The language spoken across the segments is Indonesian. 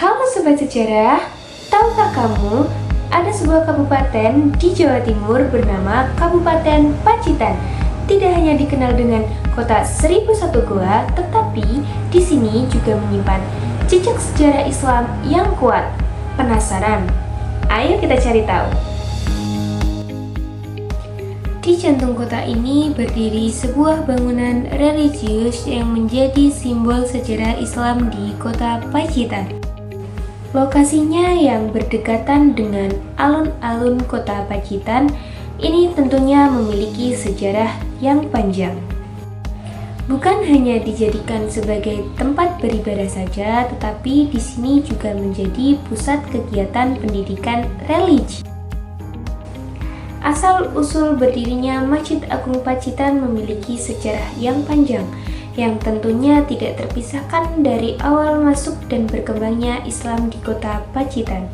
Halo Sobat Sejarah, tahukah kamu ada sebuah kabupaten di Jawa Timur bernama Kabupaten Pacitan. Tidak hanya dikenal dengan kota 1001 Goa, tetapi di sini juga menyimpan jejak sejarah Islam yang kuat. Penasaran? Ayo kita cari tahu. Di jantung kota ini berdiri sebuah bangunan religius yang menjadi simbol sejarah Islam di kota Pacitan. Lokasinya yang berdekatan dengan alun-alun kota Pacitan ini tentunya memiliki sejarah yang panjang. Bukan hanya dijadikan sebagai tempat beribadah saja, tetapi di sini juga menjadi pusat kegiatan pendidikan religi. Asal-usul berdirinya Masjid Agung Pacitan memiliki sejarah yang panjang, yang tentunya tidak terpisahkan dari awal masuk dan berkembangnya Islam di kota Pacitan.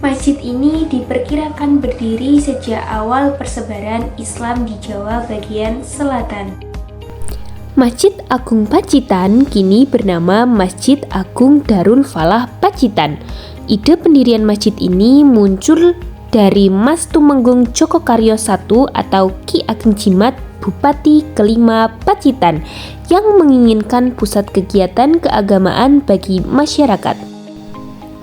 Masjid ini diperkirakan berdiri sejak awal persebaran Islam di Jawa bagian selatan. Masjid Agung Pacitan kini bernama Masjid Agung Darul Falah Pacitan. Ide pendirian masjid ini muncul dari Mas Tumenggung Jogokaryo I atau Ki Ageng Jimat, Bupati kelima Pacitan, yang menginginkan pusat kegiatan keagamaan bagi masyarakat.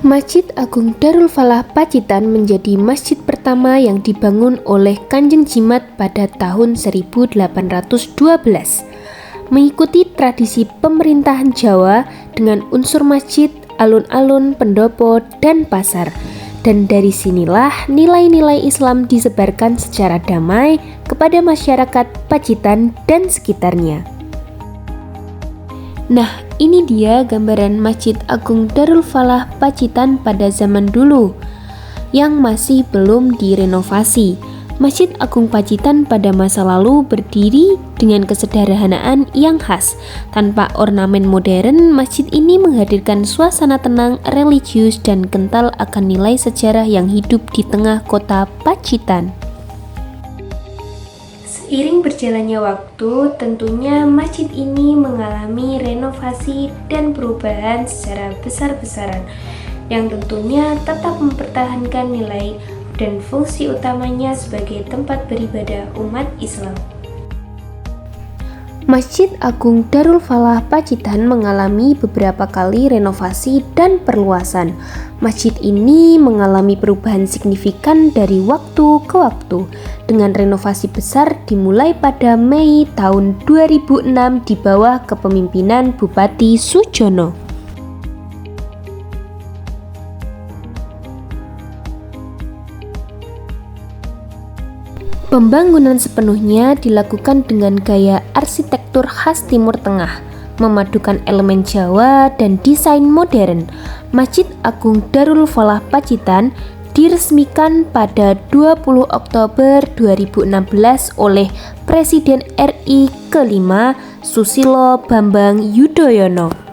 Masjid Agung Darul Falah Pacitan menjadi masjid pertama yang dibangun oleh Kanjeng Jimat pada tahun 1812. Mengikuti tradisi pemerintahan Jawa dengan unsur masjid, alun-alun, pendopo, dan pasar. Dan dari sinilah nilai-nilai Islam disebarkan secara damai kepada masyarakat Pacitan dan sekitarnya. Nah, ini dia gambaran Masjid Agung Darul Falah Pacitan pada zaman dulu yang masih belum direnovasi. Masjid Agung Pacitan pada masa lalu berdiri dengan kesederhanaan yang khas. Tanpa ornamen modern, masjid ini menghadirkan suasana tenang, religius, dan kental akan nilai sejarah yang hidup di tengah kota Pacitan. Seiring berjalannya waktu, tentunya masjid ini mengalami renovasi dan perubahan secara besar-besaran, yang tentunya tetap mempertahankan nilai dan fungsi utamanya sebagai tempat beribadah umat Islam. Masjid Agung Darul Falah Pacitan mengalami beberapa kali renovasi dan perluasan. Masjid ini mengalami perubahan signifikan dari waktu ke waktu, dengan renovasi besar dimulai pada Mei tahun 2006 di bawah kepemimpinan Bupati Sujono. Pembangunan sepenuhnya dilakukan dengan gaya arsitektur khas Timur Tengah, memadukan elemen Jawa dan desain modern. Masjid Agung Darul Falah Pacitan diresmikan pada 20 Oktober 2016 oleh Presiden RI kelima Susilo Bambang Yudhoyono.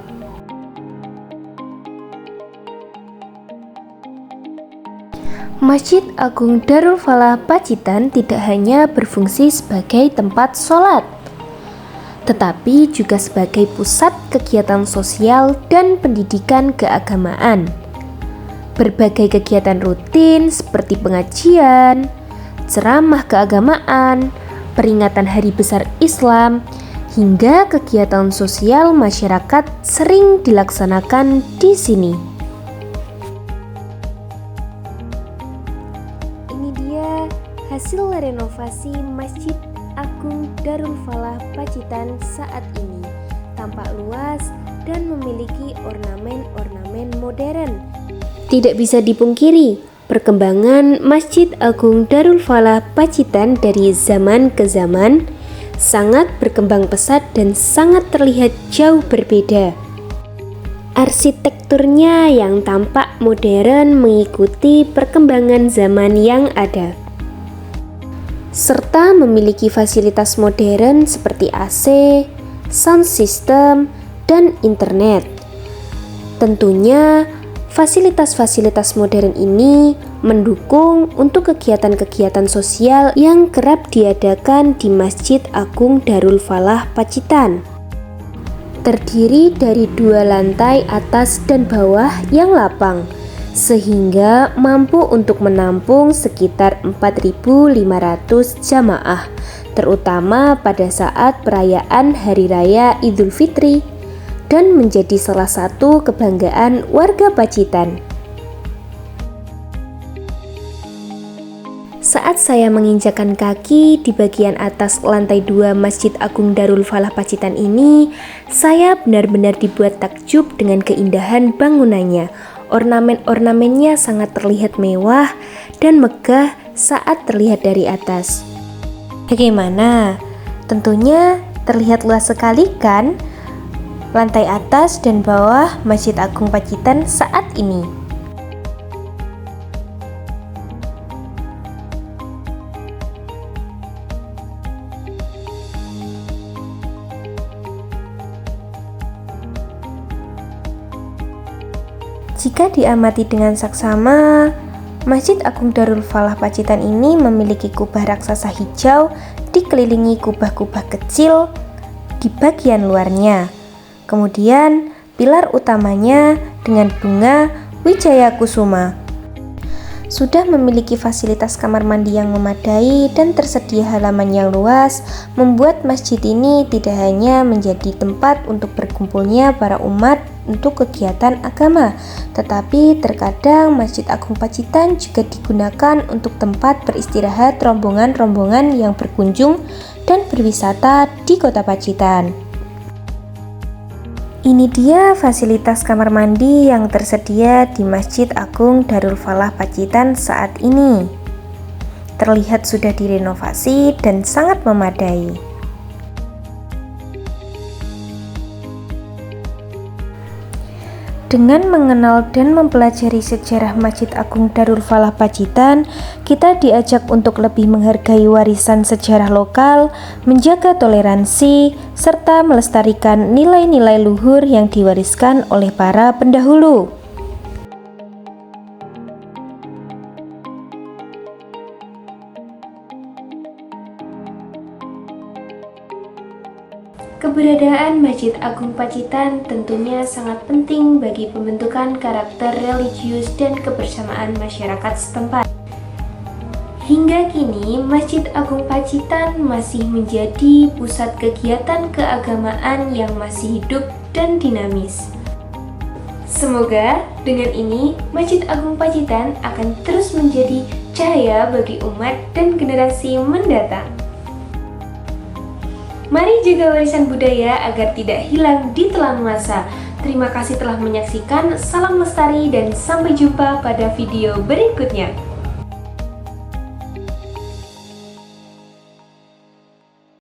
Masjid Agung Darul Falah Pacitan tidak hanya berfungsi sebagai tempat sholat, tetapi juga sebagai pusat kegiatan sosial dan pendidikan keagamaan. Berbagai kegiatan rutin seperti pengajian, ceramah keagamaan, peringatan Hari Besar Islam, hingga kegiatan sosial masyarakat sering dilaksanakan di sini. Hasil renovasi Masjid Agung Darul Falah Pacitan saat ini tampak luas dan memiliki ornamen-ornamen modern. Tidak bisa dipungkiri, perkembangan Masjid Agung Darul Falah Pacitan dari zaman ke zaman sangat berkembang pesat dan sangat terlihat jauh berbeda. Arsitekturnya yang tampak modern mengikuti perkembangan zaman yang ada, serta memiliki fasilitas modern seperti AC, sound system, dan internet. Tentunya, fasilitas-fasilitas modern ini mendukung untuk kegiatan-kegiatan sosial yang kerap diadakan di Masjid Agung Darul Falah Pacitan. terdiri dari 2 lantai atas dan bawah yang lapang, sehingga mampu untuk menampung sekitar 4.500 jamaah, terutama pada saat perayaan Hari Raya Idul Fitri, dan menjadi salah satu kebanggaan warga Pacitan. Saat saya menginjakan kaki di bagian atas lantai 2 Masjid Agung Darul Falah Pacitan ini, saya benar-benar dibuat takjub dengan keindahan bangunannya. Ornamen-ornamennya sangat terlihat mewah dan megah saat terlihat dari atas. Bagaimana? Tentunya terlihat luas sekali kan? Lantai atas dan bawah Masjid Agung Pacitan saat ini. Jika diamati dengan saksama, Masjid Agung Darul Falah Pacitan ini memiliki kubah raksasa hijau dikelilingi kubah-kubah kecil di bagian luarnya. Kemudian, pilar utamanya dengan bunga Wijaya Kusuma. Sudah memiliki fasilitas kamar mandi yang memadai dan tersedia halaman yang luas, membuat masjid ini tidak hanya menjadi tempat untuk berkumpulnya para umat untuk kegiatan agama, tetapi terkadang Masjid Agung Pacitan juga digunakan untuk tempat beristirahat rombongan-rombongan yang berkunjung dan berwisata di kota Pacitan. Ini dia fasilitas kamar mandi yang tersedia di Masjid Agung Darul Falah Pacitan saat ini. Terlihat sudah direnovasi dan sangat memadai. Dengan mengenal dan mempelajari sejarah Masjid Agung Darul Falah Pacitan, kita diajak untuk lebih menghargai warisan sejarah lokal, menjaga toleransi, serta melestarikan nilai-nilai luhur yang diwariskan oleh para pendahulu. Keberadaan Masjid Agung Pacitan tentunya sangat penting bagi pembentukan karakter religius dan kebersamaan masyarakat setempat. Hingga kini, Masjid Agung Pacitan masih menjadi pusat kegiatan keagamaan yang masih hidup dan dinamis. Semoga dengan ini, Masjid Agung Pacitan akan terus menjadi cahaya bagi umat dan generasi mendatang. Mari jaga warisan budaya agar tidak hilang di telan masa. Terima kasih telah menyaksikan, salam lestari dan sampai jumpa pada video berikutnya.